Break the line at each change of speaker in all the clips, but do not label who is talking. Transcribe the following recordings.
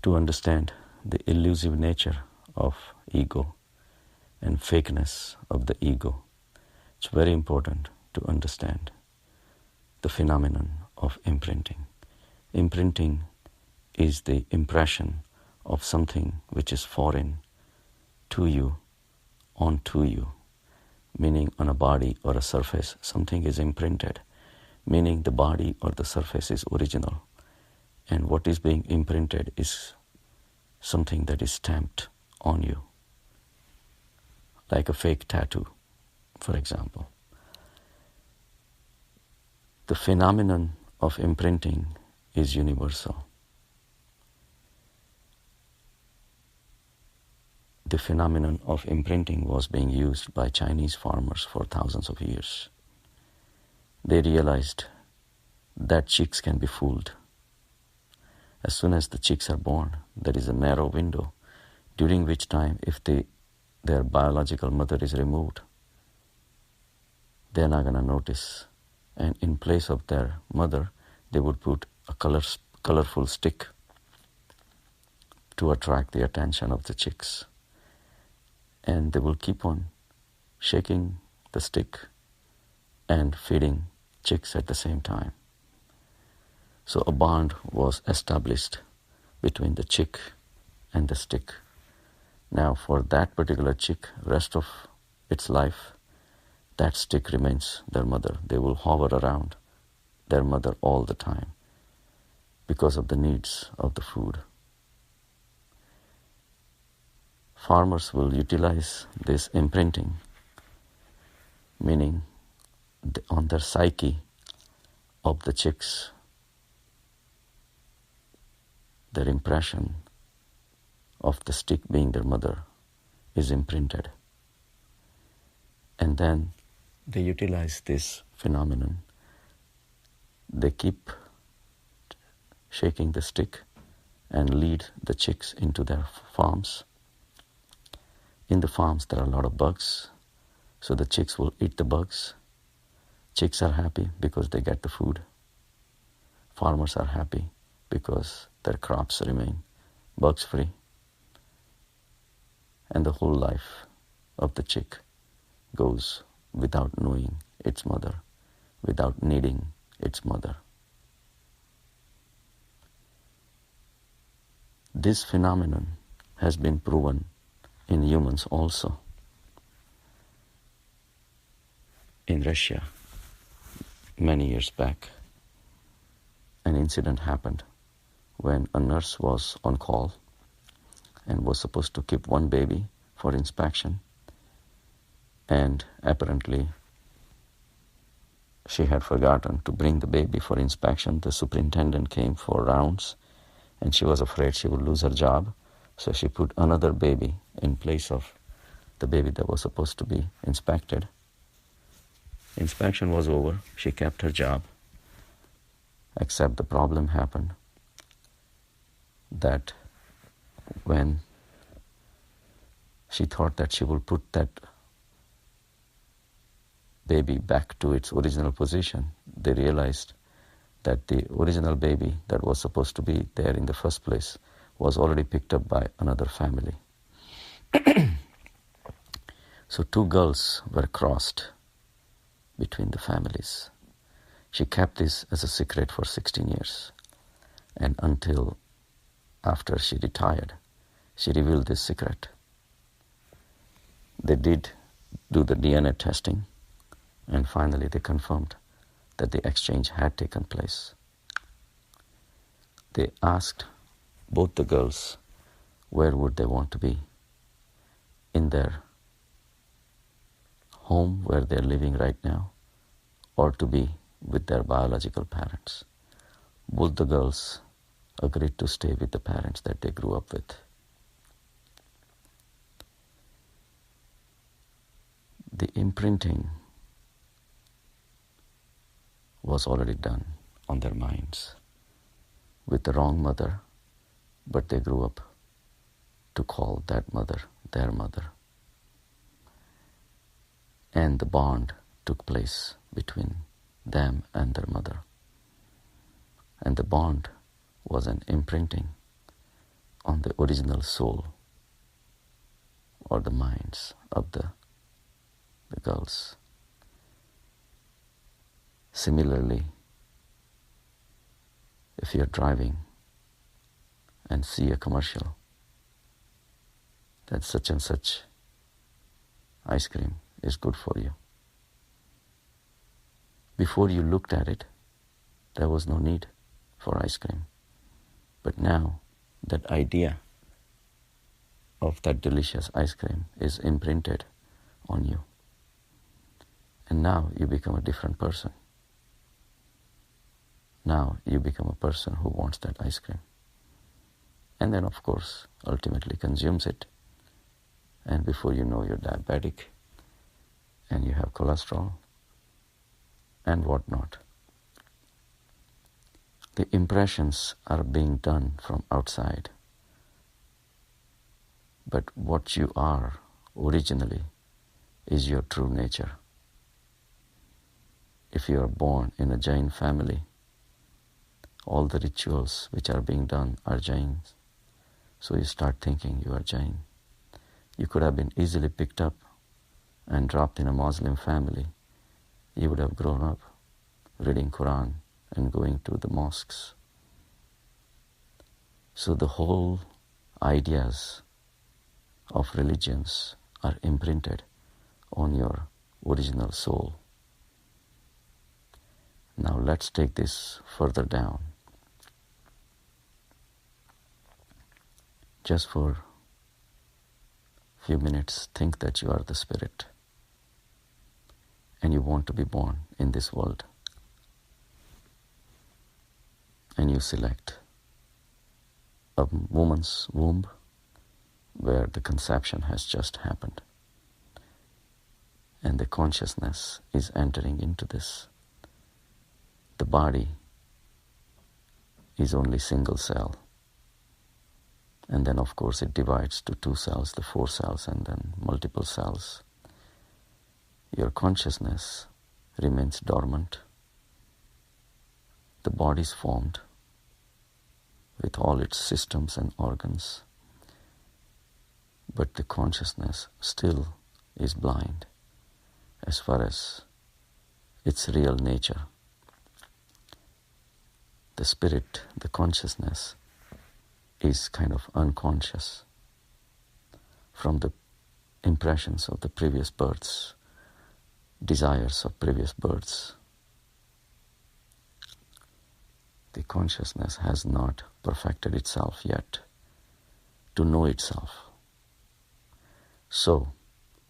To understand the elusive nature of ego and fakeness of the ego, it's very important to understand the phenomenon of imprinting. Imprinting is the impression of something which is foreign to you onto you, meaning on a body or a surface, something is imprinted, meaning the body or the surface is original. And what is being imprinted is something that is stamped on you, like a fake tattoo, for example. The phenomenon of imprinting is universal. The phenomenon of imprinting was being used by Chinese farmers for thousands of years. They realized that chicks can be fooled. As soon as the chicks are born, there is a narrow window during which time, if their biological mother is removed, they're not going to notice. And in place of their mother, they would put a colorful stick to attract the attention of the chicks. And they will keep on shaking the stick and feeding chicks at the same time. So a bond was established between the chick and the stick. Now for that particular chick, rest of its life, that stick remains their mother. They will hover around their mother all the time because of the needs of the food. Farmers will utilize this imprinting, meaning on their psyche of the chicks, their impression of the stick being their mother is imprinted. And then they utilize this phenomenon. They keep shaking the stick and lead the chicks into their farms. In the farms there are a lot of bugs, so the chicks will eat the bugs. Chicks are happy because they get the food. Farmers are happy because their crops remain bugs-free. And the whole life of the chick goes without knowing its mother, without needing its mother. This phenomenon has been proven in humans also. In Russia, many years back, an incident happened when a nurse was on call and was supposed to keep one baby for inspection, and apparently she had forgotten to bring the baby for inspection. The superintendent came for rounds and she was afraid she would lose her job, so she put another baby in place of the baby that was supposed to be inspected. Inspection was over, she kept her job, except the problem happened that when she thought that she would put that baby back to its original position, they realized that the original baby that was supposed to be there in the first place was already picked up by another family. So 2 girls were crossed between the families. She kept this as a secret for 16 years. And until after she retired, she revealed this secret. They did do the DNA testing, and finally they confirmed that the exchange had taken place. They asked both the girls where would they want to be, in their home where they're living right now, or to be with their biological parents. Both the girls agreed to stay with the parents that they grew up with. The imprinting was already done on their minds with the wrong mother, but they grew up to call that mother their mother. And the bond took place between them and their mother. And the bond was an imprinting on the original soul or the minds of the girls. Similarly, if you're driving and see a commercial that such and such ice cream is good for you, before you looked at it, there was no need for ice cream. But now that idea of that delicious ice cream is imprinted on you. And now you become a different person. Now you become a person who wants that ice cream. And then, of course, ultimately consumes it. And before you know, you're diabetic and you have cholesterol and whatnot. The impressions are being done from outside. But what you are originally is your true nature. If you are born in a Jain family, all the rituals which are being done are Jain. So you start thinking you are Jain. You could have been easily picked up and dropped in a Muslim family. You would have grown up reading Quran and going to the mosques. So the whole ideas of religions are imprinted on your original soul. Now let's take this further down. Just for a few minutes, think that you are the spirit and you want to be born in this world. And you select a woman's womb where the conception has just happened. And the consciousness is entering into this. The body is only single cell. And then, of course, it divides to 2 cells, the 4 cells, and then multiple cells. Your consciousness remains dormant. The body is formed with all its systems and organs. But the consciousness still is blind as far as its real nature. The spirit, the consciousness, is kind of unconscious from the impressions of the previous births, desires of previous births. The consciousness has not perfected itself yet to know itself. So,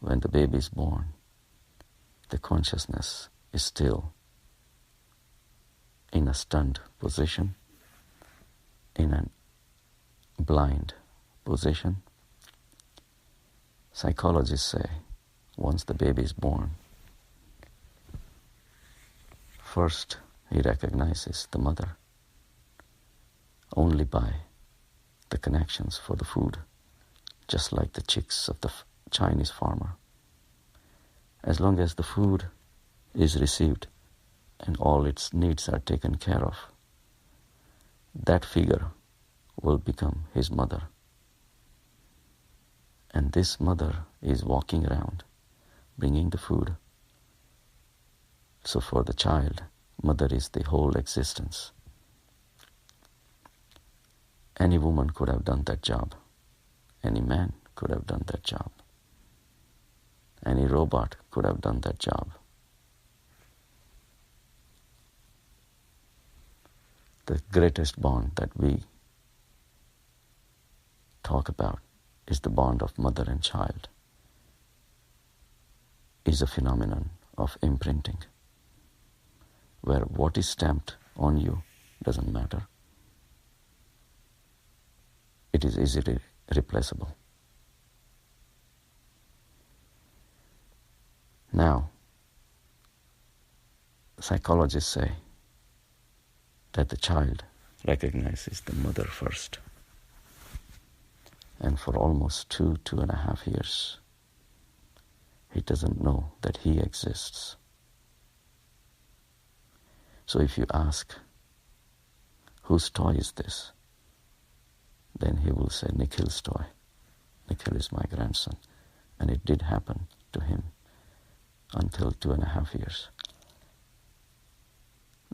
when the baby is born, the consciousness is still in a stunned position, in a blind position. Psychologists say once the baby is born, first he recognizes the mother only by the connections for the food, just like the chicks of the Chinese farmer. As long as the food is received and all its needs are taken care of, that figure will become his mother. And this mother is walking around, bringing the food. So for the child, mother is the whole existence. Any woman could have done that job. Any man could have done that job. Any robot could have done that job. The greatest bond that we talk about is the bond of mother and child, is a phenomenon of imprinting, where what is stamped on you doesn't matter. It is easily replaceable. Now, psychologists say that the child recognizes the mother first. And for almost 2.5 years, he doesn't know that he exists. So if you ask, whose toy is this? then he will say, Nikhil's toy. Nikhil is my grandson. And it did happen to him until 2.5 years.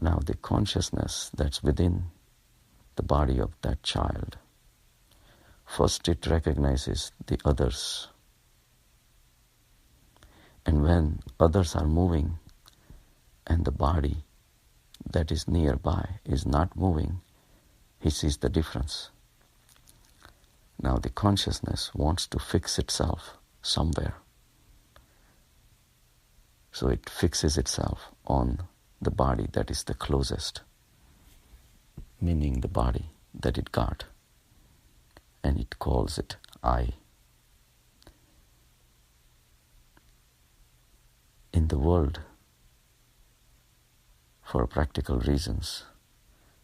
Now the consciousness that's within the body of that child, first it recognizes the others. And when others are moving and the body that is nearby is not moving, he sees the difference. Now the consciousness wants to fix itself somewhere. So it fixes itself on the body that is the closest, meaning the body that it got, and it calls it I. In the world, for practical reasons,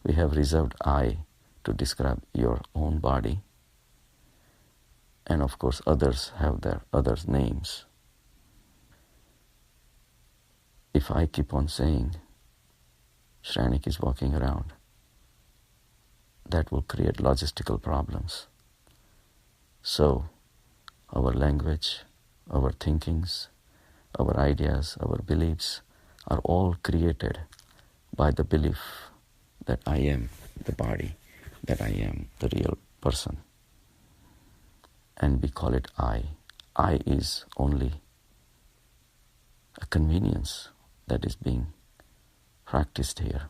we have reserved I to describe your own body, and of course others have their others' names. If I keep on saying Shrenik is walking around, that will create logistical problems. So our language, our thinkings, our ideas, our beliefs are all created by the belief that I am the body, that I am the real person. And we call it I. I is only a convenience that is being practiced here.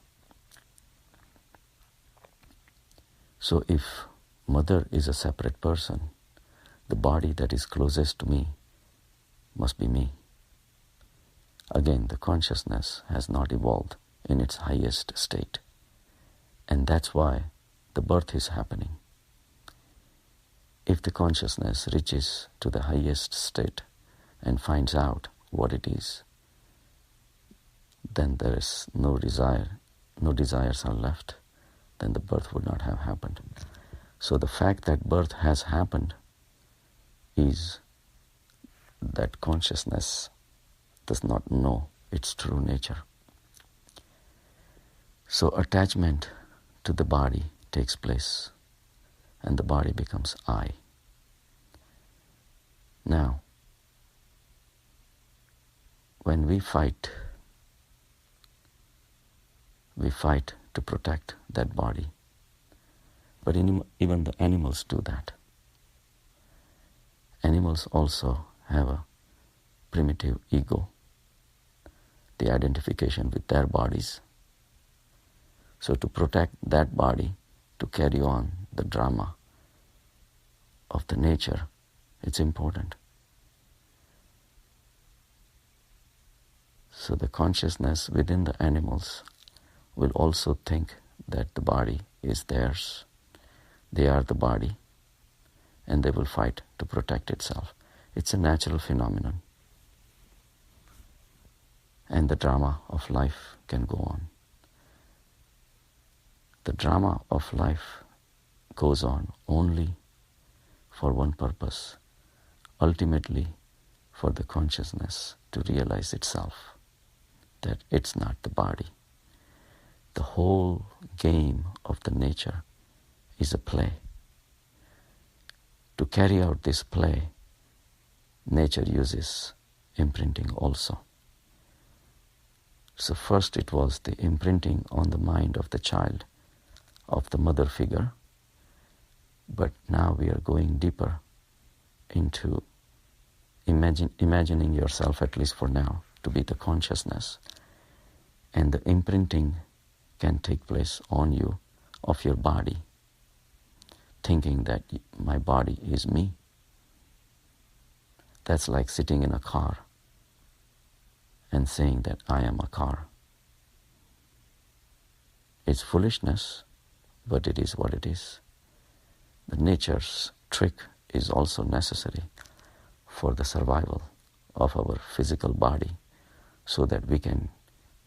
So if mother is a separate person, the body that is closest to me must be me. Again, the consciousness has not evolved in its highest state. And that's why the birth is happening. If the consciousness reaches to the highest state and finds out what it is, then there is no desires are left, then the birth would not have happened. So the fact that birth has happened is that consciousness does not know its true nature. So attachment to the body takes place, and the body becomes I. Now, when we fight to protect that body. But even the animals do that. Animals also have a primitive ego, the identification with their bodies. So to protect that body, to carry on the drama of the nature, it's important. So the consciousness within the animals will also think that the body is theirs. They are the body, and they will fight to protect itself. It's a natural phenomenon. And the drama of life can go on. The drama of life goes on only for one purpose, ultimately for the consciousness to realize itself, that it's not the body. The whole game of the nature is a play. To carry out this play, nature uses imprinting also. So first it was the imprinting on the mind of the child, of the mother figure, but now we are going deeper into imagining yourself, at least for now, to be the consciousness. And the imprinting can take place on you of your body, thinking that my body is me. That's like sitting in a car and saying that I am a car. It's foolishness, but it is what it is. The nature's trick is also necessary for the survival of our physical body, so that we can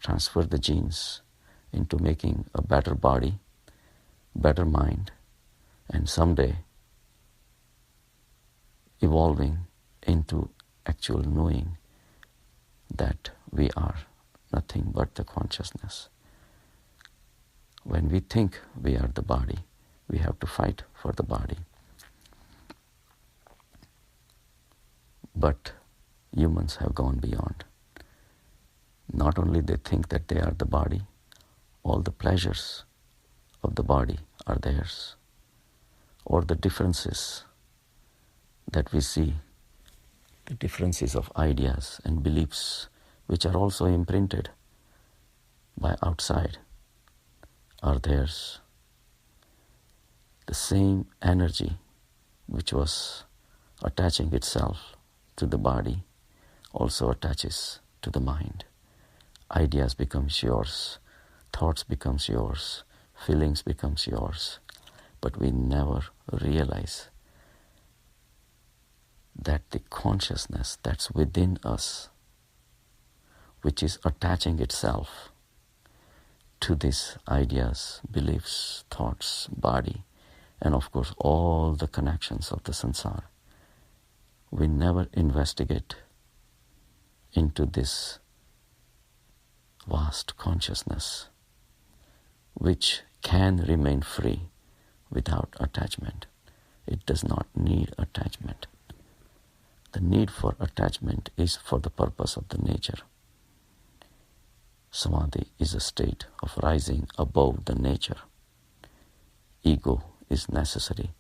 transfer the genes into making a better body, better mind, and someday evolving into actual knowing that we are nothing but the consciousness. When we think we are the body, We have to fight for the body. But humans have gone beyond. Not only they think that they are the body, all the pleasures of the body are theirs, or the differences that we see, the differences of ideas and beliefs which are also imprinted by outside are theirs. The same energy which was attaching itself to the body also attaches to the mind. Ideas becomes yours, thoughts becomes yours, feelings becomes yours, but we never realize that the consciousness that's within us, which is attaching itself to these ideas, beliefs, thoughts, body, and of course all the connections of the samsara, we never investigate into this vast consciousness which can remain free without attachment. It does not need attachment. The need for attachment is for the purpose of the nature. Samadhi is a state of rising above the nature. Ego is necessary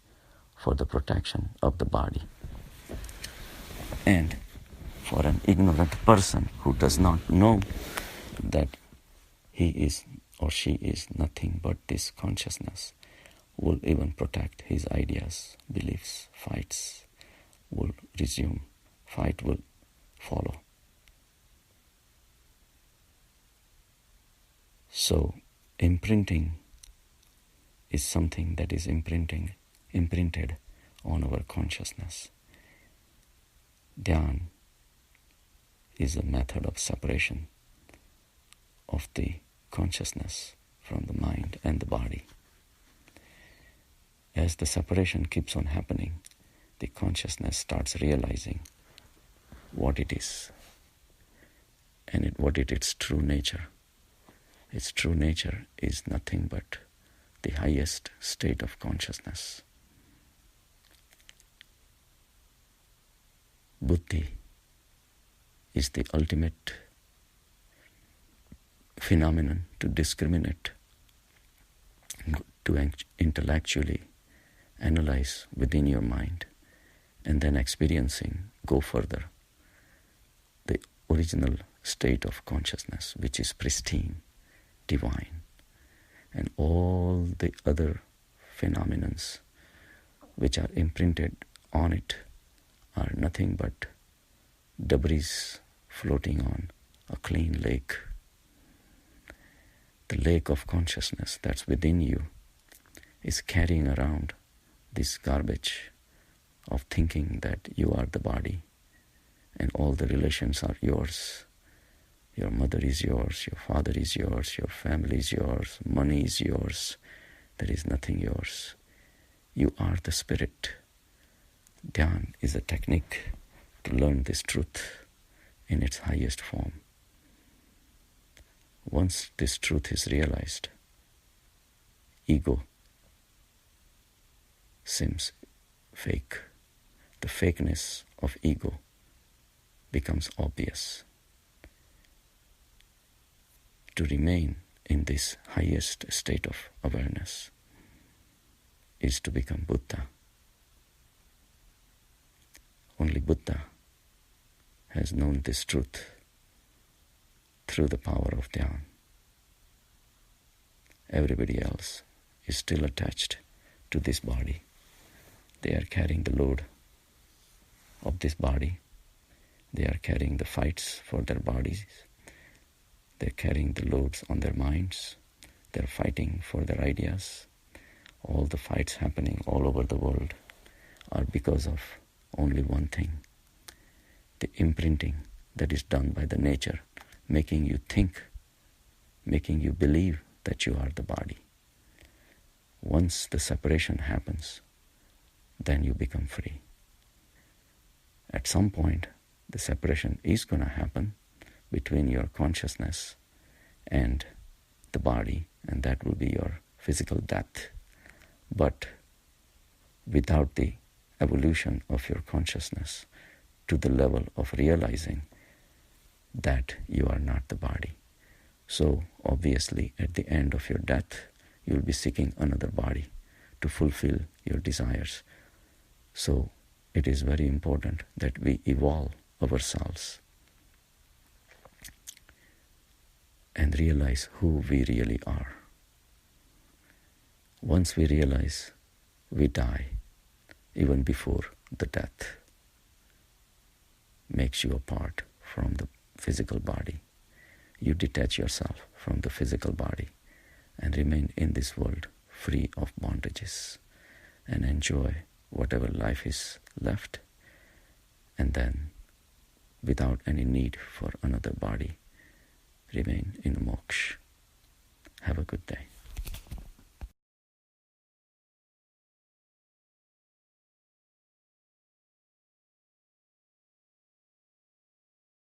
for the protection of the body. And for an ignorant person who does not know that he is or she is nothing but this consciousness, will even protect his ideas, beliefs, fights will resume, fight will follow. So imprinting is something that is imprinted on our consciousness. Dhyan is a method of separation of the consciousness from the mind and the body. As the separation keeps on happening, the consciousness starts realizing what it is and what is its true nature. Its true nature is nothing but the highest state of consciousness. Buddhi is the ultimate phenomenon to discriminate, to intellectually analyze within your mind, and then experiencing, go further, the original state of consciousness, which is pristine, divine, and all the other phenomenons which are imprinted on it are nothing but debris floating on a clean lake. The lake of consciousness that's within you is carrying around this garbage of thinking that you are the body and all the relations are yours. Your mother is yours, your father is yours, your family is yours, money is yours. There is nothing yours. You are the spirit. Dhyan is a technique to learn this truth in its highest form. Once this truth is realized, ego seems fake. The fakeness of ego becomes obvious. To remain in this highest state of awareness is to become Buddha. Only Buddha has known this truth through the power of Dhyan. Everybody else is still attached to this body. They are carrying the load of this body. They are carrying the fights for their bodies. They're carrying the loads on their minds. They're fighting for their ideas. All the fights happening all over the world are because of only one thing: the imprinting that is done by the nature, making you think, making you believe that you are the body. Once the separation happens, then you become free. At some point, the separation is going to happen between your consciousness and the body, and that will be your physical death. But without the evolution of your consciousness to the level of realizing that you are not the body. So obviously at the end of your death, you will be seeking another body to fulfill your desires. So it is very important that we evolve ourselves and realize who we really are. Once we realize, we die even before the death makes you apart from the physical body. You detach yourself from the physical body and remain in this world free of bondages and enjoy whatever life is left, and then without any need for another body remain in moksha. Have a good day.